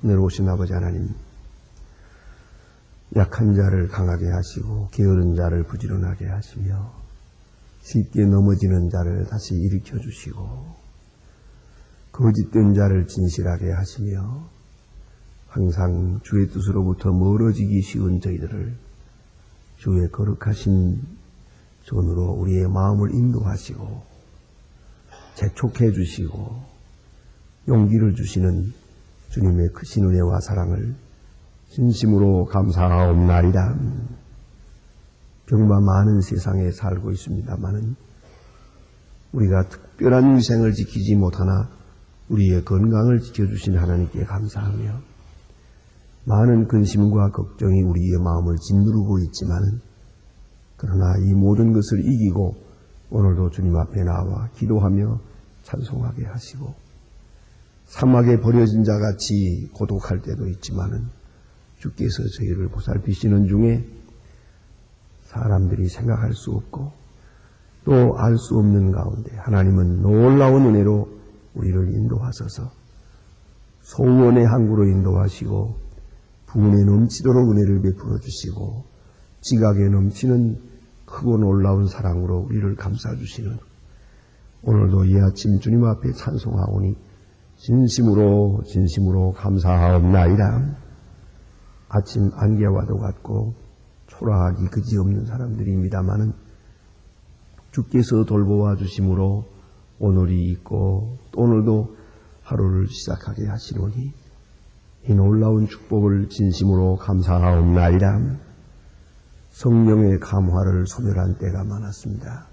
오늘 오신 아버지 하나님, 약한 자를 강하게 하시고 게으른 자를 부지런하게 하시며 쉽게 넘어지는 자를 다시 일으켜 주시고 거짓된 자를 진실하게 하시며 항상 주의 뜻으로부터 멀어지기 쉬운 저희들을 주의 거룩하신 손으로 우리의 마음을 인도하시고 재촉해 주시고 용기를 주시는 주님의 크신 은혜와 사랑을 진심으로 감사하옵나이다. 병마 많은 세상에 살고 있습니다마는 우리가 특별한 위생을 지키지 못하나 우리의 건강을 지켜주신 하나님께 감사하며 많은 근심과 걱정이 우리의 마음을 짓누르고 있지만 그러나 이 모든 것을 이기고 오늘도 주님 앞에 나와 기도하며 찬송하게 하시고 사막에 버려진 자같이 고독할 때도 있지만은 주께서 저희를 보살피시는 중에 사람들이 생각할 수 없고 또 알 수 없는 가운데 하나님은 놀라운 은혜로 우리를 인도하셔서 소원의 항구로 인도하시고 부은에 넘치도록 은혜를 베풀어 주시고 지각에 넘치는 크고 놀라운 사랑으로 우리를 감싸주시는 오늘도 이 아침 주님 앞에 찬송하오니 진심으로 감사하옵나이다. 아침 안개와도 같고 초라하기 그지없는 사람들입니다마는 주께서 돌보아 주심으로 오늘이 있고 또 오늘도 하루를 시작하게 하시노니 이 놀라운 축복을 진심으로 감사하옵나이다. 성령의 감화를 소멸한 때가 많았습니다.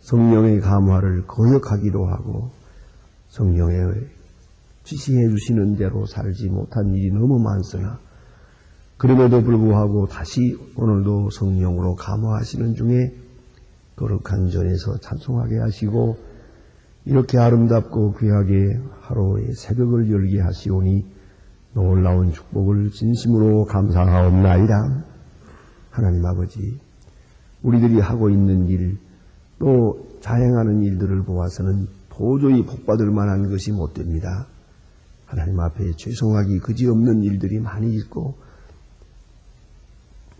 성령의 감화를 거역하기도 하고 성령의 지시해 주시는 대로 살지 못한 일이 너무 많으나 그럼에도 불구하고 다시 오늘도 성령으로 감화하시는 중에 거룩한 전에서 찬송하게 하시고 이렇게 아름답고 귀하게 하루의 새벽을 열게 하시오니 놀라운 축복을 진심으로 감사하옵나이다. 하나님 아버지, 우리들이 하고 있는 일, 또 자행하는 일들을 보아서는 도저히 복받을 만한 것이 못 됩니다. 하나님 앞에 죄송하기 그지없는 일들이 많이 있고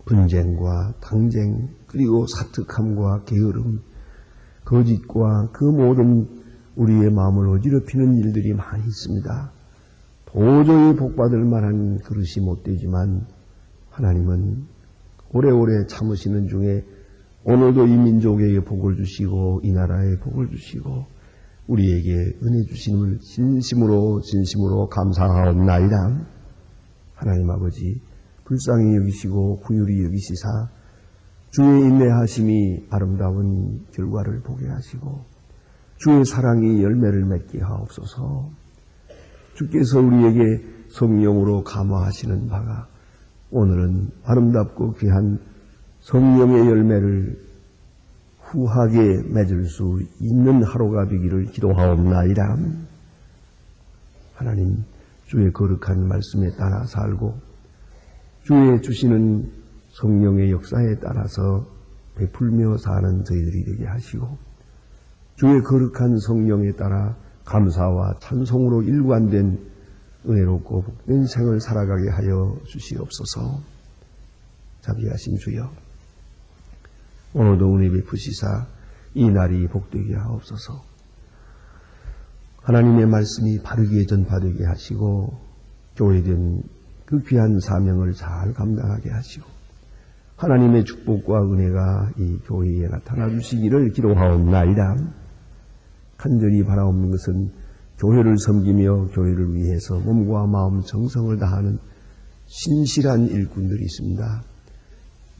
분쟁과 당쟁 그리고 사특함과 게으름, 거짓과 그 모든 우리의 마음을 어지럽히는 일들이 많이 있습니다. 도저히 복받을 만한 그릇이 못 되지만 하나님은 오래오래 참으시는 중에 오늘도 이 민족에게 복을 주시고 이 나라에 복을 주시고 우리에게 은혜 주심을 진심으로 감사하옵나이다. 하나님 아버지, 불쌍히 여기시고 긍휼히 여기시사 주의 인내하심이 아름다운 결과를 보게 하시고 주의 사랑이 열매를 맺게 하옵소서. 주께서 우리에게 성령으로 감화하시는 바가 오늘은 아름답고 귀한 성령의 열매를 후하게 맺을 수 있는 하루가 되기를 기도하옵나이다. 하나님, 주의 거룩한 말씀에 따라 살고 주의 주시는 성령의 역사에 따라서 베풀며 사는 저희들이 되게 하시고 주의 거룩한 성령에 따라 감사와 찬송으로 일관된 은혜롭고 복된 생을 살아가게 하여 주시옵소서. 자비하신 주여, 오늘도 은혜 베푸시사 이 날이 복되게 하옵소서. 하나님의 말씀이 바르게 전파되게 하시고 교회된 그 귀한 사명을 잘 감당하게 하시고 하나님의 축복과 은혜가 이 교회에 나타나 주시기를 기도하옵나이다. 간절히 바라옵는 것은 교회를 섬기며 교회를 위해서 몸과 마음 정성을 다하는 신실한 일꾼들이 있습니다.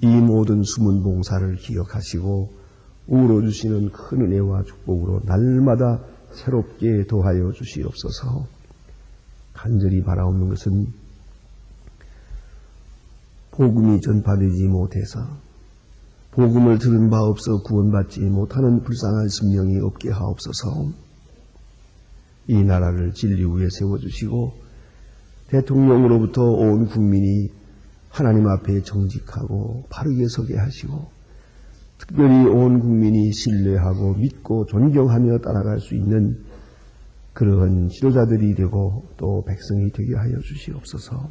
이 모든 숨은 봉사를 기억하시고 우러주시는 큰 은혜와 축복으로 날마다 새롭게 더하여 주시옵소서. 간절히 바라옵는 것은 복음이 전파되지 못해서 복음을 들은 바 없어 구원받지 못하는 불쌍한 심령이 없게 하옵소서. 이 나라를 진리 위에 세워주시고 대통령으로부터 온 국민이 하나님 앞에 정직하고 바르게 서게 하시고 특별히 온 국민이 신뢰하고 믿고 존경하며 따라갈 수 있는 그러한 지도자들이 되고 또 백성이 되게 하여 주시옵소서.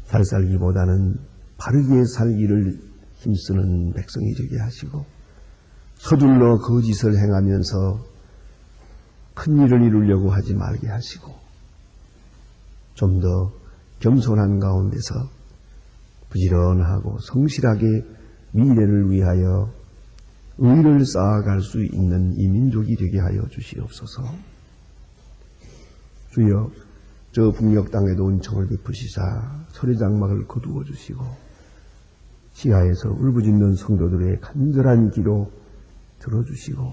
잘 살기보다는 바르게 살기를 힘쓰는 백성이 되게 하시고 서둘러 거짓을 행하면서 큰 일을 이루려고 하지 말게 하시고 좀 더 겸손한 가운데서 부지런하고 성실하게 미래를 위하여 의를 쌓아갈 수 있는 이 민족이 되게 하여 주시옵소서. 주여, 저 북녘 땅에도 은총을 베푸시사 소리장막을 거두어 주시고 시야에서 울부짖는 성도들의 간절한 기도 들어주시고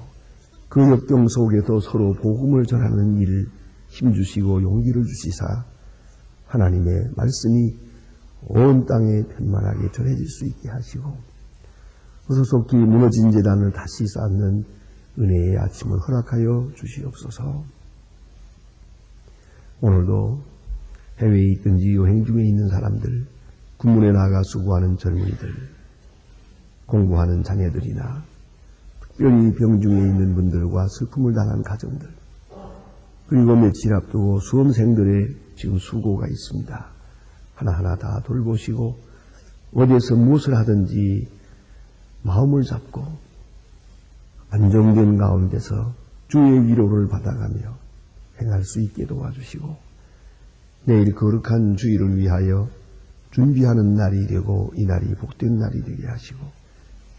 그 역경 속에서 서로 복음을 전하는 일 힘주시고 용기를 주시사 하나님의 말씀이 온 땅에 편만하게 전해질 수 있게 하시고 어서속히 무너진 재단을 다시 쌓는 은혜의 아침을 허락하여 주시옵소서. 오늘도 해외에 있든지 여행 중에 있는 사람들, 군문에 나가 수고하는 젊은이들, 공부하는 자녀들이나 특별히 병중에 있는 분들과 슬픔을 당한 가정들, 그리고 며칠 앞두고 수험생들의 지금 수고가 있습니다. 하나하나 다 돌보시고 어디에서 무엇을 하든지 마음을 잡고 안정된 가운데서 주의 위로를 받아가며 행할 수 있게 도와주시고 내일 거룩한 주일을 위하여 준비하는 날이 되고 이 날이 복된 날이 되게 하시고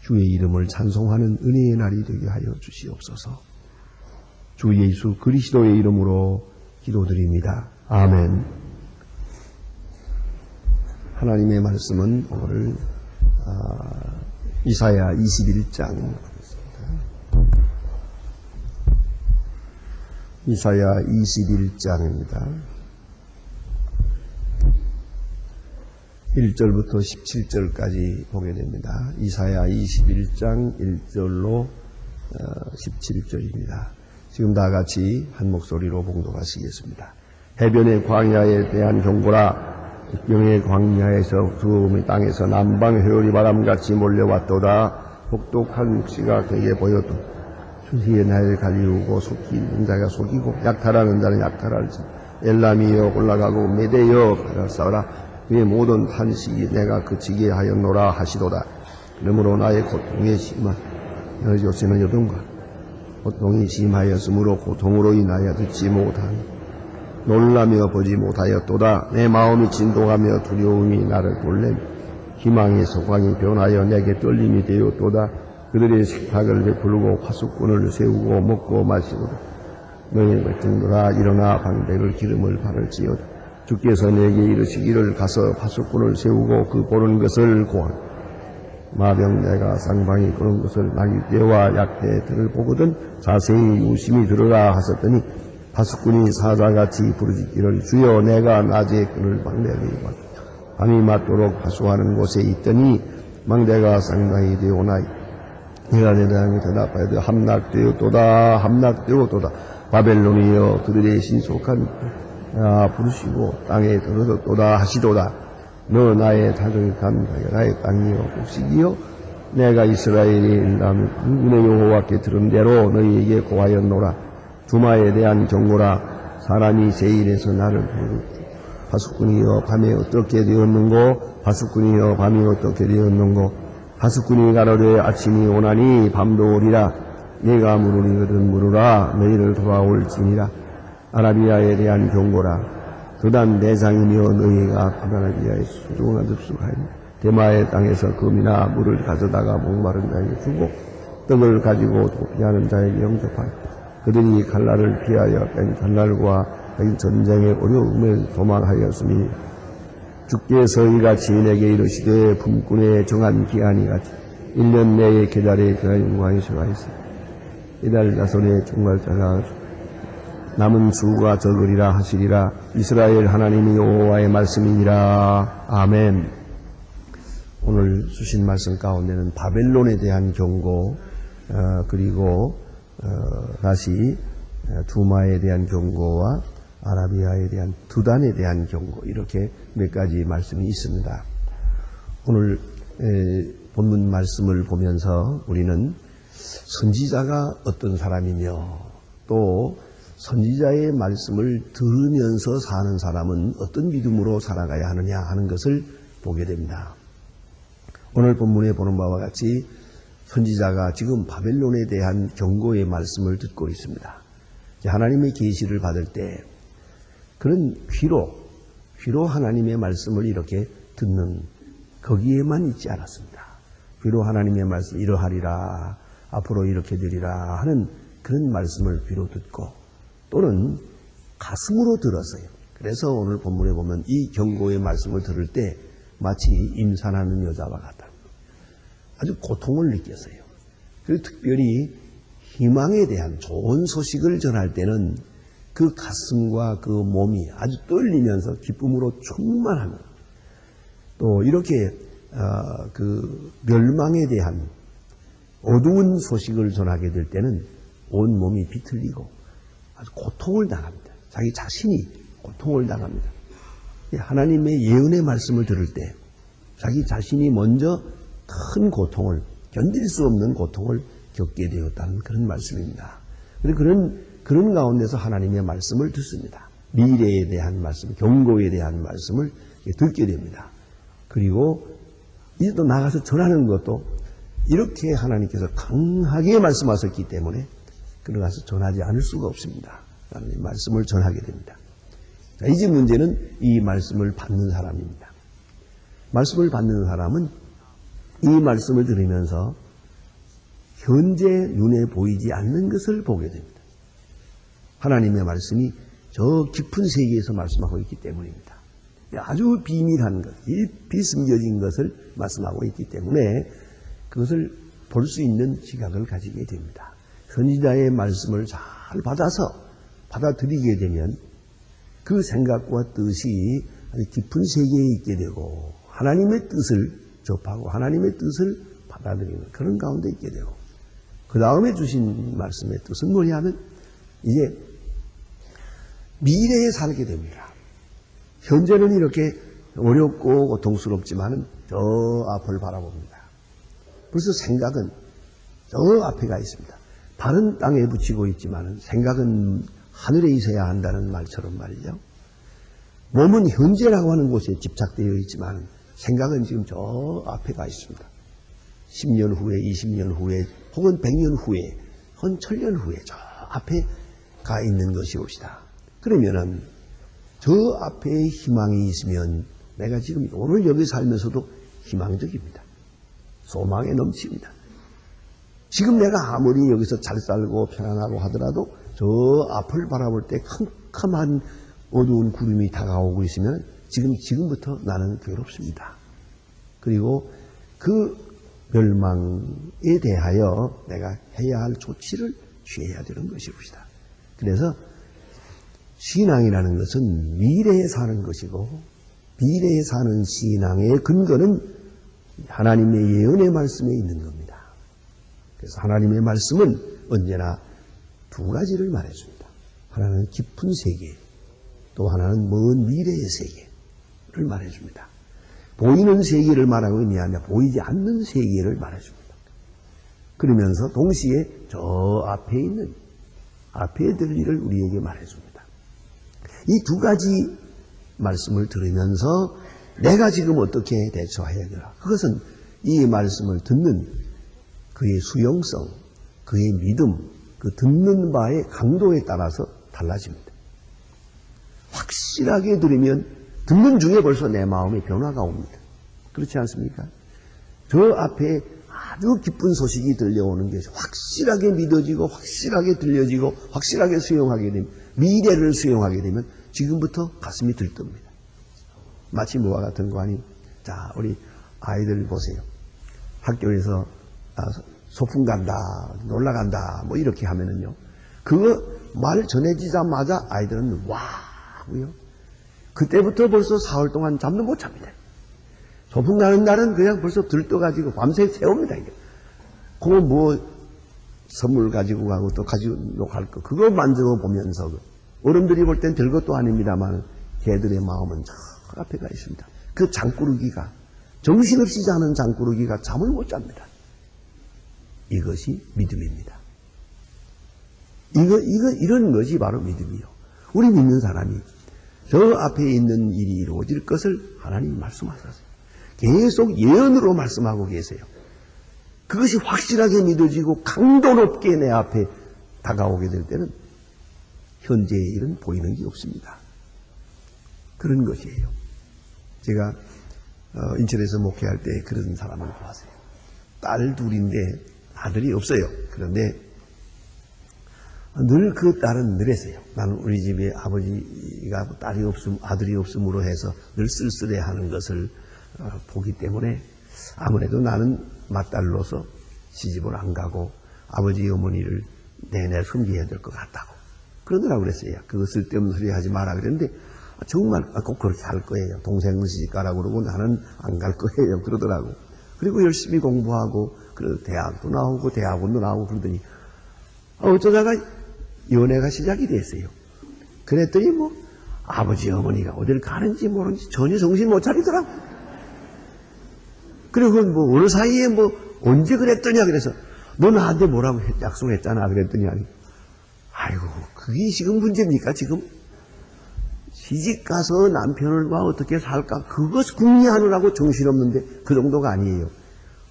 주의 이름을 찬송하는 은혜의 날이 되게 하여 주시옵소서. 주 예수 그리스도의 이름으로 기도드립니다. 아멘. 하나님의 말씀은 오늘 이사야 21장 이사야 21장입니다. 1절부터 17절까지 보게 됩니다. 이사야 21장 1절로 17절입니다. 지금 다 같이 한 목소리로 봉독하시겠습니다. 해변의 광야에 대한 경고라. 국경의 광야에서 두음의 땅에서 남방 회오리 바람같이 몰려왔도다. 혹독한 묵시가 그에게 보여도 수시에 나를 갈리우고 속이는 자가 속이고 약탈하는 자는 약탈할지 엘람이여 올라가고 메대여 바다 싸우라. 그의 모든 탄식이 내가 그치게 하였노라 하시도다. 그러므로 나의 고통에 심한 요새는 여동과 고통이 심하였으므로 고통으로 인하여 듣지 못하니 놀라며 보지 못하였도다. 내 마음이 진동하며 두려움이 나를 돌래며 희망의 소광이 변하여 내게 떨림이 되었도다. 그들의 식탁을 베풀고 파수꾼을 세우고 먹고 마시고다. 너희 백성들아 일어나 방백을 기름을 바를지어다. 주께서 내게 이르시기를 가서 파수꾼을 세우고 그 보는 것을 고하라. 마병대가 쌍방이 그런 것을 나귀 떼와 약대들을 보거든 자세히 유심히 들으라 하셨더니 파수꾼이 사자같이 부르짖기를 주여 내가 낮에 그를 망대하게 받 밤이 맞도록 파수하는 곳에 있더니 망대가 상당히 되오나이 내가 대장에 대답하여도 함락되었도다. 바벨론이여 그들의 신속한 부르시고 땅에 들어섰도다 하시도다. 너 나의 다정한 나의 땅이여 곡식이여 내가 이스라엘의 일남 군군의 여호와께 들은 대로 너희에게 고하였노라. 두마에 대한 경고라. 사람이 세일에서 나를 부르고 파수꾼이여 밤에 어떻게 되었는고 파수꾼이여 밤이 어떻게 되었는고 파수꾼이 가로되 아침이 오나니 밤도 오리라. 내가 물으리거든 물으라. 너희를 돌아올지니라. 아라비아에 대한 경고라. 그단 대장이며 너희가 가나안에 수종한 습숙하니 대마의 땅에서 금이나 물을 가져다가 목마른 자에게 주고 떡을 가지고 도피하는 자에게 영접하여 그들이 칼날을 피하여 뺀 칼날과 전쟁의 어려움을 도망하였으니 주께서 이같이 내게 이르시되 품꾼의 정한 기한이 같이 1년 내에 계달에 그의 영광이 서가있으니 이달 자손의 종말자가 남은 수가 적으리라 하시리라. 이스라엘 하나님이 여호와의 말씀이니라. 아멘. 오늘 주신 말씀 가운데는 바벨론에 대한 경고 그리고 다시 두마에 대한 경고와 아라비아에 대한 두단에 대한 경고 이렇게 몇 가지 말씀이 있습니다. 오늘 본문 말씀을 보면서 우리는 선지자가 어떤 사람이며 또 선지자의 말씀을 들으면서 사는 사람은 어떤 믿음으로 살아가야 하느냐 하는 것을 보게 됩니다. 오늘 본문에 보는 바와 같이 선지자가 지금 바벨론에 대한 경고의 말씀을 듣고 있습니다. 하나님의 계시를 받을 때 그런 귀로 하나님의 말씀을 이렇게 듣는 거기에만 있지 않았습니다. 귀로 하나님의 말씀 이러하리라 앞으로 이렇게 되리라 하는 그런 말씀을 귀로 듣고 또는 가슴으로 들었어요. 그래서 오늘 본문에 보면 이 경고의 말씀을 들을 때 마치 임산하는 여자와 같다. 아주 고통을 느꼈어요. 그리고 특별히 희망에 대한 좋은 소식을 전할 때는 그 가슴과 그 몸이 아주 떨리면서 기쁨으로 충만합니다. 또 이렇게 그 멸망에 대한 어두운 소식을 전하게 될 때는 온 몸이 비틀리고 아주 고통을 당합니다. 자기 자신이 고통을 당합니다. 하나님의 예언의 말씀을 들을 때 자기 자신이 먼저 큰 고통을 견딜 수 없는 고통을 겪게 되었다는 그런 말씀입니다. 그런 가운데서 하나님의 말씀을 듣습니다. 미래에 대한 말씀, 경고에 대한 말씀을 듣게 됩니다. 그리고 이제 또 나가서 전하는 것도 이렇게 하나님께서 강하게 말씀하셨기 때문에 들어가서 전하지 않을 수가 없습니다. 하나님의 말씀을 전하게 됩니다. 자, 이제 문제는 이 말씀을 받는 사람입니다. 말씀을 받는 사람은 이 말씀을 들으면서 현재 눈에 보이지 않는 것을 보게 됩니다. 하나님의 말씀이 저 깊은 세계에서 말씀하고 있기 때문입니다. 아주 비밀한 것, 깊이 숨겨진 것을 말씀하고 있기 때문에 그것을 볼 수 있는 시각을 가지게 됩니다. 선지자의 말씀을 잘 받아들이게 되면 그 생각과 뜻이 아주 깊은 세계에 있게 되고 하나님의 뜻을 접하고 하나님의 뜻을 받아들이는 그런 가운데 있게 되고 그 다음에 주신 말씀의 뜻은 뭐냐면 이제 미래에 살게 됩니다. 현재는 이렇게 어렵고 고통스럽지만 저 앞을 바라봅니다. 벌써 생각은 저 앞에 가 있습니다. 발은 땅에 붙이고 있지만 생각은 하늘에 있어야 한다는 말처럼 말이죠. 몸은 현재라고 하는 곳에 집착되어 있지만 생각은 지금 저 앞에 가 있습니다. 10년 후에, 20년 후에, 혹은 100년 후에, 혹은 1000년 후에 저 앞에 가 있는 것이옵시다. 그러면은 저 앞에 희망이 있으면 내가 지금 오늘 여기 살면서도 희망적입니다. 소망에 넘칩니다. 지금 내가 아무리 여기서 잘 살고 편안하고 하더라도 저 앞을 바라볼 때 캄캄한 어두운 구름이 다가오고 있으면 지금부터 나는 괴롭습니다. 그리고 그 멸망에 대하여 내가 해야 할 조치를 취해야 되는 것이옵시다. 그래서 신앙이라는 것은 미래에 사는 것이고 미래에 사는 신앙의 근거는 하나님의 예언의 말씀에 있는 겁니다. 그래서 하나님의 말씀은 언제나 두 가지를 말해줍니다. 하나는 깊은 세계, 또 하나는 먼 미래의 세계를 말해줍니다. 보이는 세계를 말하고 있는 게 아니라 보이지 않는 세계를 말해줍니다. 그러면서 동시에 저 앞에 있는 앞에 될 일을 우리에게 말해줍니다. 이 두 가지 말씀을 들으면서 내가 지금 어떻게 대처해야 되나? 그것은 이 말씀을 듣는 그의 수용성, 그의 믿음, 그 듣는 바의 강도에 따라서 달라집니다. 확실하게 들으면 듣는 중에 벌써 내 마음에 변화가 옵니다. 그렇지 않습니까? 저 앞에 아주 기쁜 소식이 들려오는 것이 확실하게 믿어지고 확실하게 들려지고 확실하게 수용하게 되면 미래를 수용하게 되면 지금부터 가슴이 들뜹니다. 마치 뭐와 같은 거 아니? 자, 우리 아이들 보세요. 학교에서 소풍 간다, 놀러 간다, 뭐 이렇게 하면은요. 그거 말 전해지자마자 아이들은 와 하고요. 그때부터 벌써 4월 동안 잠도 못 잡니다. 소풍 가는 날은 그냥 벌써 들떠가지고 밤새 세웁니다. 이게. 그거 뭐 선물 가지고 가고 또 가지고 갈 거. 그거 만들어 보면서 어른들이 볼 땐 별것도 아닙니다만 걔들의 마음은 저 앞에 가 있습니다. 그 장꾸르기가 정신없이 자는 장꾸르기가 잠을 못 잡니다. 이것이 믿음입니다. 이런 것이 바로 믿음이요. 우리 믿는 사람이 저 앞에 있는 일이 이루어질 것을 하나님이 말씀하셨어요. 계속 예언으로 말씀하고 계세요. 그것이 확실하게 믿어지고 강도 높게 내 앞에 다가오게 될 때는 현재의 일은 보이는 게 없습니다. 그런 것이에요. 제가 인천에서 목회할 때 그런 사람을 보았어요. 딸 둘인데 아들이 없어요. 그런데 늘 그 딸은 늘했어요. 나는 우리 집에 아버지가 아들이 없음으로 해서 늘 쓸쓸해하는 것을 보기 때문에 아무래도 나는 맏딸로서 시집을 안 가고 아버지 어머니를 내내 섬겨야 될 것 같다고 그러더라고 그랬어요. 그거 쓸데없는 소리 하지 마라 그랬는데 정말 꼭 그렇게 할 거예요. 동생은 시집 가라고 그러고 나는 안 갈 거예요. 그러더라고. 그리고 열심히 공부하고 대학도 나오고 대학원도 나오고 그러더니 어쩌다가 연애가 시작이 됐어요. 그랬더니 아버지 어머니가 어딜 가는지 모르는지 전혀 정신 못 차리더라고. 그리고 어느 사이에 언제 그랬더냐 그래서 너 나한테 뭐라고 약속했잖아 그랬더니 아이고 그게 지금 문제입니까 지금? 시집 가서 남편과 어떻게 살까 그것 궁리하느라고 정신없는데 그 정도가 아니에요.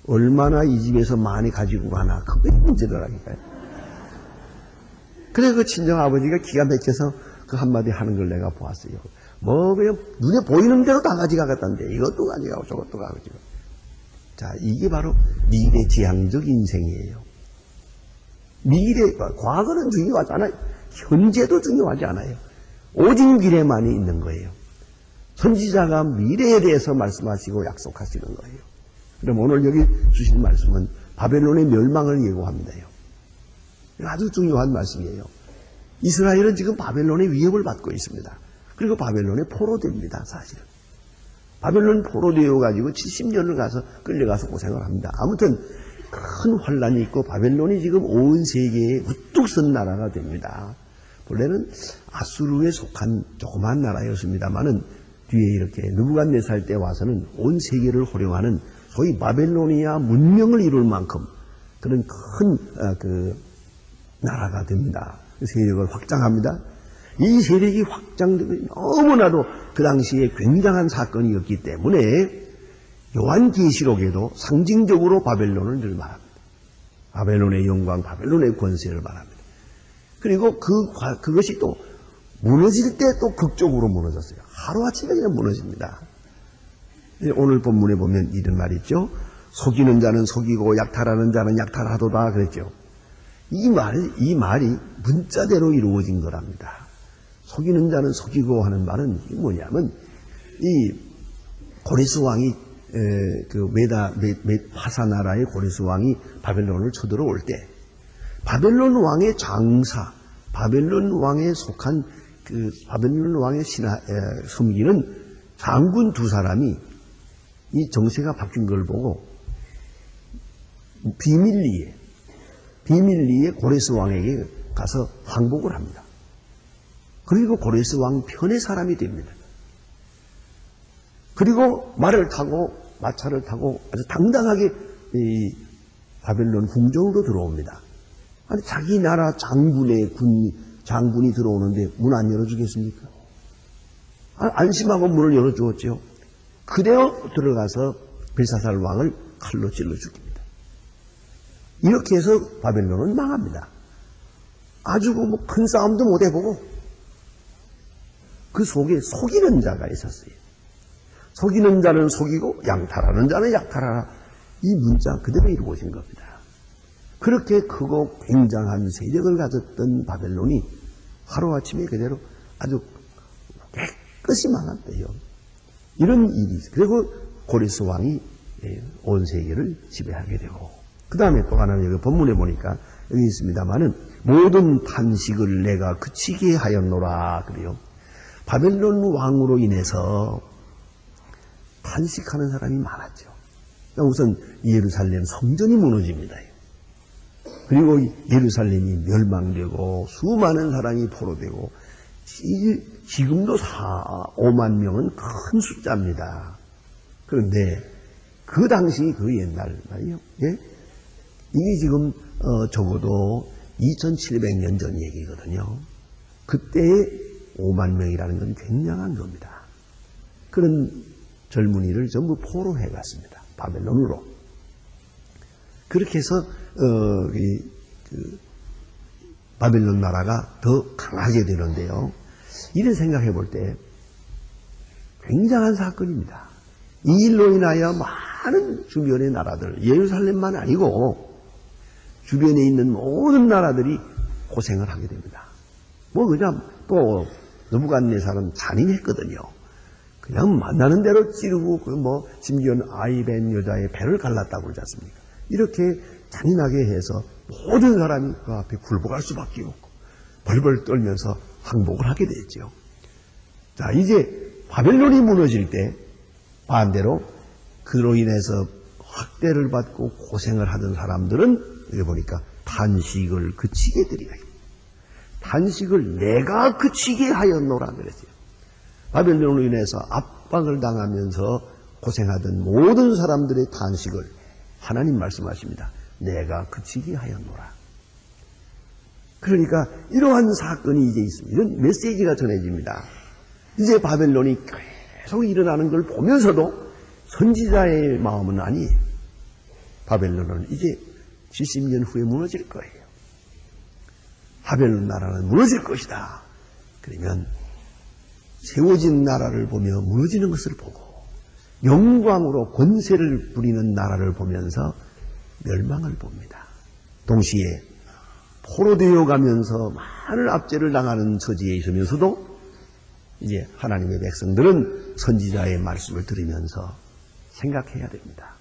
얼마나 이 집에서 많이 가지고 가나 그게 문제더라니까요. 그래 그 친정 아버지가 기가 막혀서 그 한마디 하는 걸 내가 보았어요. 그냥 눈에 보이는 대로 다 가져가겠다는데 이것도 가져가고 저것도 가지고. 자 이게 바로 미래지향적 인생이에요. 과거는 중요하지 않아요. 현재도 중요하지 않아요. 오직 미래만이 있는 거예요. 선지자가 미래에 대해서 말씀하시고 약속하시는 거예요. 그럼 오늘 여기 주신 말씀은 바벨론의 멸망을 예고합니다요. 아주 중요한 말씀이에요. 이스라엘은 지금 바벨론의 위협을 받고 있습니다. 그리고 바벨론에 포로됩니다. 사실은. 바벨론 포로되어 가지고 70년을 가서 끌려가서 고생을 합니다. 아무튼 큰 환란이 있고 바벨론이 지금 온 세계에 우뚝 선 나라가 됩니다. 본래는 아수르에 속한 조그만 나라였습니다만은 뒤에 이렇게 느부갓네살 때 와서는 온 세계를 호령하는 소위 바벨로니아 문명을 이룰 만큼 그런 큰 나라가 됩니다. 세력을 확장합니다. 이 세력이 확장되고 너무나도 그 당시에 굉장한 사건이었기 때문에 요한계시록에도 상징적으로 바벨론을 늘 말합니다. 바벨론의 영광, 바벨론의 권세를 말합니다. 그리고 그것이 또 무너질 때 또 극적으로 무너졌어요. 하루아침에 그냥 무너집니다. 오늘 본문에 보면 이런 말이 있죠. 속이는 자는 속이고 약탈하는 자는 약탈하도다 그랬죠. 이 말이 문자대로 이루어진 거랍니다. 속이는 자는 속이고 하는 말은 뭐냐면 이 고레스 왕이 파사 나라의 고레스 왕이 바벨론을 쳐들어올 때 바벨론 왕의 장사, 바벨론 왕에 속한 바벨론 왕의 섬기는 장군 두 사람이 이 정세가 바뀐 걸 보고 비밀리에 고레스 왕에게 가서 항복을 합니다. 그리고 고레스 왕 편의 사람이 됩니다. 그리고 마차를 타고 아주 당당하게 이 바벨론 궁정으로 들어옵니다. 아니 자기 나라 장군이 들어오는데 문 안 열어주겠습니까? 안심하고 문을 열어주었죠. 그대로 들어가서 벨사살 왕을 칼로 찔러 죽입니다. 이렇게 해서 바벨론은 망합니다. 아주 큰 싸움도 못 해보고 그 속에 속이는 자가 있었어요. 속이는 자는 속이고 양탈하는 자는 약탈하라. 이 문자 그대로 이루어진 겁니다. 그렇게 크고 굉장한 세력을 가졌던 바벨론이 하루아침에 그대로 아주 깨끗이 망한대요. 이런 일이 있어요. 그리고 고레스 왕이 온 세계를 지배하게 되고 그 다음에 또 하나는 여기 본문에 보니까 여기 있습니다만은 모든 탄식을 내가 그치게 하였노라 그래요. 바벨론 왕으로 인해서 탄식하는 사람이 많았죠. 우선 예루살렘 성전이 무너집니다. 그리고 예루살렘이 멸망되고 수많은 사람이 포로되고 지금도 5만 명은 큰 숫자입니다. 그런데 그 당시 그 옛날 말이요. 예? 이게 지금 적어도 2700년 전 얘기거든요. 그때의 5만 명이라는 건 굉장한 겁니다. 그런 젊은이를 전부 포로해 갔습니다. 바벨론으로. 그렇게 해서 바벨론 나라가 더 강하게 되는데요. 이런 생각해 볼 때 굉장한 사건입니다. 이 일로 인하여 많은 주변의 나라들, 예루살렘만 아니고 주변에 있는 모든 나라들이 고생을 하게 됩니다. 그냥 또 느부갓네살은 잔인했거든요. 그냥 만나는 대로 찌르고 심지어는 아이 벤 여자의 배를 갈랐다고 그러지 않습니까? 이렇게 잔인하게 해서 모든 사람이 그 앞에 굴복할 수밖에 없고 벌벌 떨면서 항복을 하게 됐죠. 자, 이제 바벨론이 무너질 때 반대로 그로 인해서 학대를 받고 고생을 하던 사람들은 여기 보니까 탄식을 그치게 되리라. 탄식을 내가 그치게 하였노라 그랬어요. 바벨론으로 인해서 압박을 당하면서 고생하던 모든 사람들의 탄식을 하나님 말씀하십니다. 내가 그치게 하였노라. 그러니까 이러한 사건이 이제 있습니다. 이런 메시지가 전해집니다. 이제 바벨론이 계속 일어나는 걸 보면서도 선지자의 마음은 아니에요. 바벨론은 이제 70년 후에 무너질 거예요. 바벨론 나라는 무너질 것이다. 그러면 세워진 나라를 보며 무너지는 것을 보고 영광으로 권세를 부리는 나라를 보면서 멸망을 봅니다. 동시에 포로되어 가면서 많은 압제를 당하는 처지에 있으면서도 이제 하나님의 백성들은 선지자의 말씀을 들으면서 생각해야 됩니다.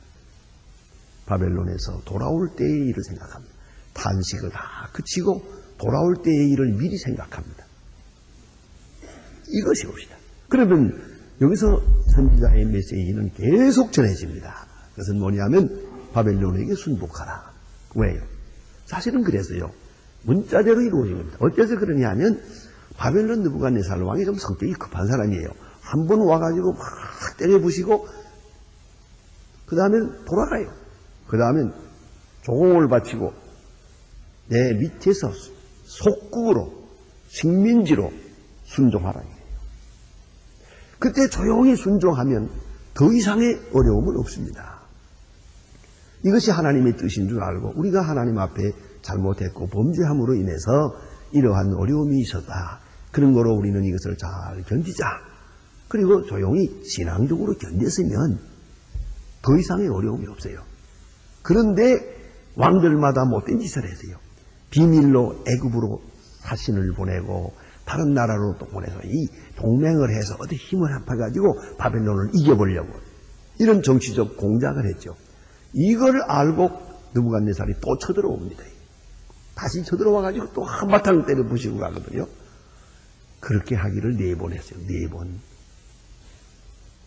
바벨론에서 돌아올 때의 일을 생각합니다. 탄식을 다 그치고 돌아올 때의 일을 미리 생각합니다. 이것이 옵시다. 그러면 여기서 선지자의 메시지는 계속 전해집니다. 그것은 뭐냐면 바벨론에게 순복하라. 왜요? 사실은 그래서요. 문자대로 이루어진 겁니다. 어째서 그러냐 하면 바벨론 느부갓네살 왕이 좀 성격이 급한 사람이에요. 한 번 와가지고 막 때려부시고 그 다음엔 돌아가요. 그 다음엔 조공을 바치고 내 밑에서 속국으로 식민지로 순종하라. 그때 조용히 순종하면 더 이상의 어려움은 없습니다. 이것이 하나님의 뜻인 줄 알고 우리가 하나님 앞에 잘못했고 범죄함으로 인해서 이러한 어려움이 있었다. 그런 거로 우리는 이것을 잘 견디자. 그리고 조용히 신앙적으로 견뎠으면 더 이상의 어려움이 없어요. 그런데 왕들마다 못된 짓을 했어요. 비밀로 애굽으로 사신을 보내고 다른 나라로 또 보내서 이 동맹을 해서 어디 힘을 합해가지고 바벨론을 이겨보려고 이런 정치적 공작을 했죠. 이걸 알고 느부갓네살이 또 쳐들어옵니다. 다시 쳐들어와가지고 또 한바탕 때려 부시고 가거든요. 그렇게 하기를 4번 했어요. 4번.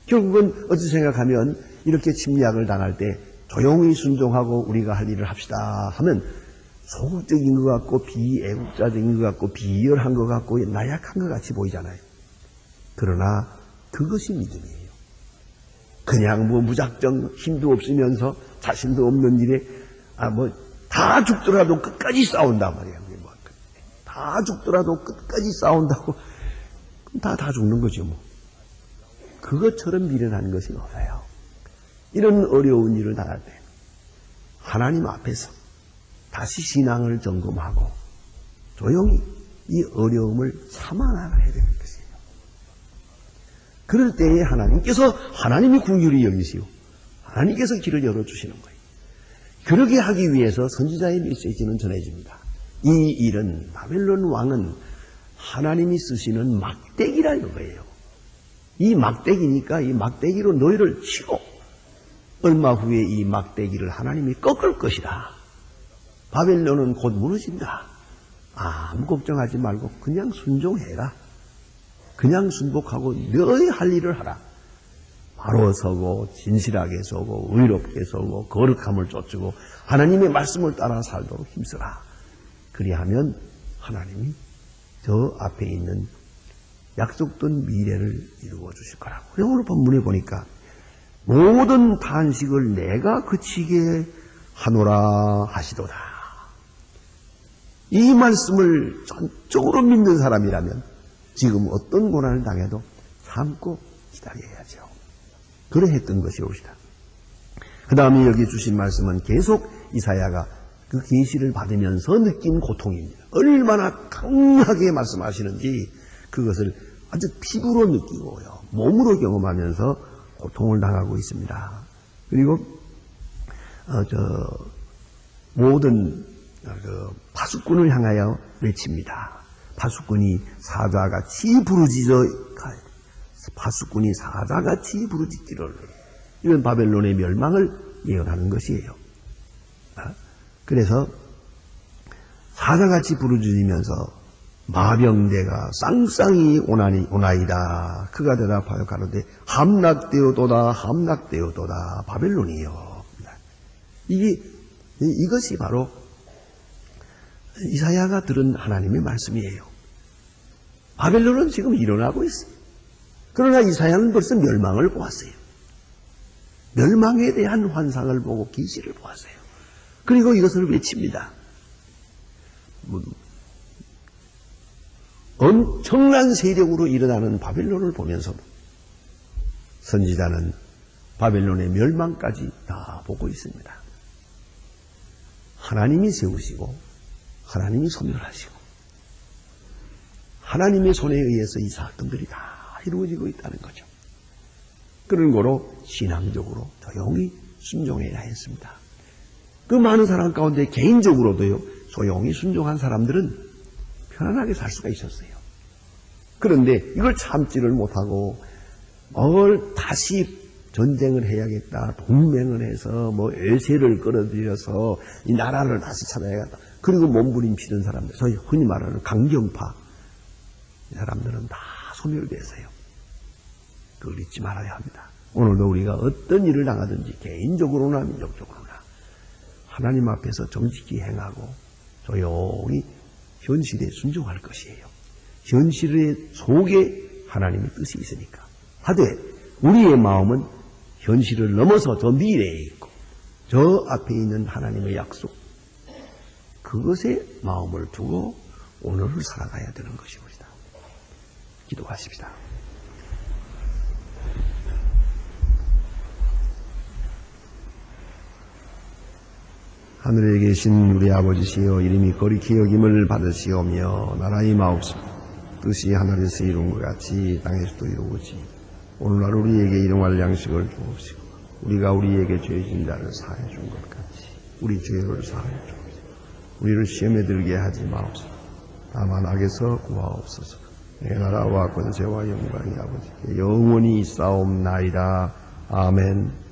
결국은 어찌 생각하면 이렇게 침략을 당할 때 조용히 순종하고 우리가 할 일을 합시다 하면 소극적인 것 같고 비애국자적인 것 같고 비열한 것 같고 나약한 것 같이 보이잖아요. 그러나 그것이 믿음이에요. 그냥 무작정 힘도 없으면서 자신도 없는 일에 다 죽더라도 끝까지 싸운단 말이에요. 다 죽더라도 끝까지 싸운다고 그럼 다 죽는 거죠. 그것처럼 미련한 것이 없어요. 이런 어려운 일을 당할 때 하나님 앞에서 다시 신앙을 점검하고 조용히 이 어려움을 참아나가야 되는 것이에요. 그럴 때에 하나님께서 하나님이 긍휼히 여기시오. 하나님께서 길을 열어주시는 거예요. 그러게 하기 위해서 선지자의 메시지는 전해집니다. 이 일은 바벨론 왕은 하나님이 쓰시는 막대기라는 거예요. 이 막대기니까 이 막대기로 너희를 치고 얼마 후에 이 막대기를 하나님이 꺾을 것이다. 바벨론은 곧 무너진다. 아무 걱정하지 말고 그냥 순종해라. 그냥 순복하고 너희 할 일을 하라. 바로 서고 진실하게 서고 의롭게 서고 거룩함을 쫓고 하나님의 말씀을 따라 살도록 힘쓰라. 그리하면 하나님이 저 앞에 있는 약속된 미래를 이루어 주실 거라고. 오늘 본문에 보니까 모든 탄식을 내가 그치게 하노라 하시도다. 이 말씀을 전적으로 믿는 사람이라면 지금 어떤 고난을 당해도 참고 기다려야죠. 그러했던 것이옵시다. 그 다음에 여기 주신 말씀은 계속 이사야가 그 계시를 받으면서 느낀 고통입니다. 얼마나 강하게 말씀하시는지 그것을 아주 피부로 느끼고요. 몸으로 경험하면서 고통을 당하고 있습니다. 그리고 모든 파수꾼을 향하여 외칩니다. 파수꾼이 사자같이 부르짖기를. 이건 바벨론의 멸망을 예언하는 것이에요. 그래서 사자같이 부르짖으면서 마병대가 쌍쌍이 오나이다. 그가 대답하여 가로되 함락되어도다 바벨론이요. 이것이 바로 이사야가 들은 하나님의 말씀이에요. 바벨론은 지금 일어나고 있어요. 그러나 이사야는 벌써 멸망을 보았어요. 멸망에 대한 환상을 보고 계시를 보았어요. 그리고 이것을 외칩니다. 엄청난 세력으로 일어나는 바벨론을 보면서 선지자는 바벨론의 멸망까지 다 보고 있습니다. 하나님이 세우시고 하나님이 소멸하시고 하나님의 손에 의해서 이 사건들이 다 이루어지고 있다는 거죠. 그런 거로 신앙적으로 조용히 순종해야 했습니다. 그 많은 사람 가운데 개인적으로도요, 조용히 순종한 사람들은 편안하게 살 수가 있었어요. 그런데 이걸 참지를 못하고 다시 전쟁을 해야겠다, 동맹을 해서 외세를 끌어들여서 이 나라를 다시 찾아야겠다. 그리고 몸부림치는 사람들, 소위 흔히 말하는 강경파, 이 사람들은 다 소멸돼서요. 그걸 잊지 말아야 합니다. 오늘도 우리가 어떤 일을 당하든지 개인적으로나 민족적으로나 하나님 앞에서 정직히 행하고 조용히 현실에 순종할 것이에요. 현실 속에 하나님의 뜻이 있으니까. 하되 우리의 마음은 현실을 넘어서 저 미래에 있고 저 앞에 있는 하나님의 약속, 그것에 마음을 두고 오늘을 살아가야 되는 것입니다. 기도하십시다. 하늘에 계신 우리 아버지시여, 이름이 거룩히 여김을 받으시오며 나라의 마옵소서. 뜻이 하늘에서 이룬 것 같이 땅에서도 이루어지. 오늘날 우리에게 일용할 양식을 주옵시고 우리가 우리에게 죄 진 자를 사해 준 것 같이 우리 죄를 사해 주옵시고 우리를 시험에 들게 하지 마옵소서. 다만 악에서 구하옵소서. 내 나라와 권세와 영광이 아버지께 영원히 있사옵나이다. 아멘.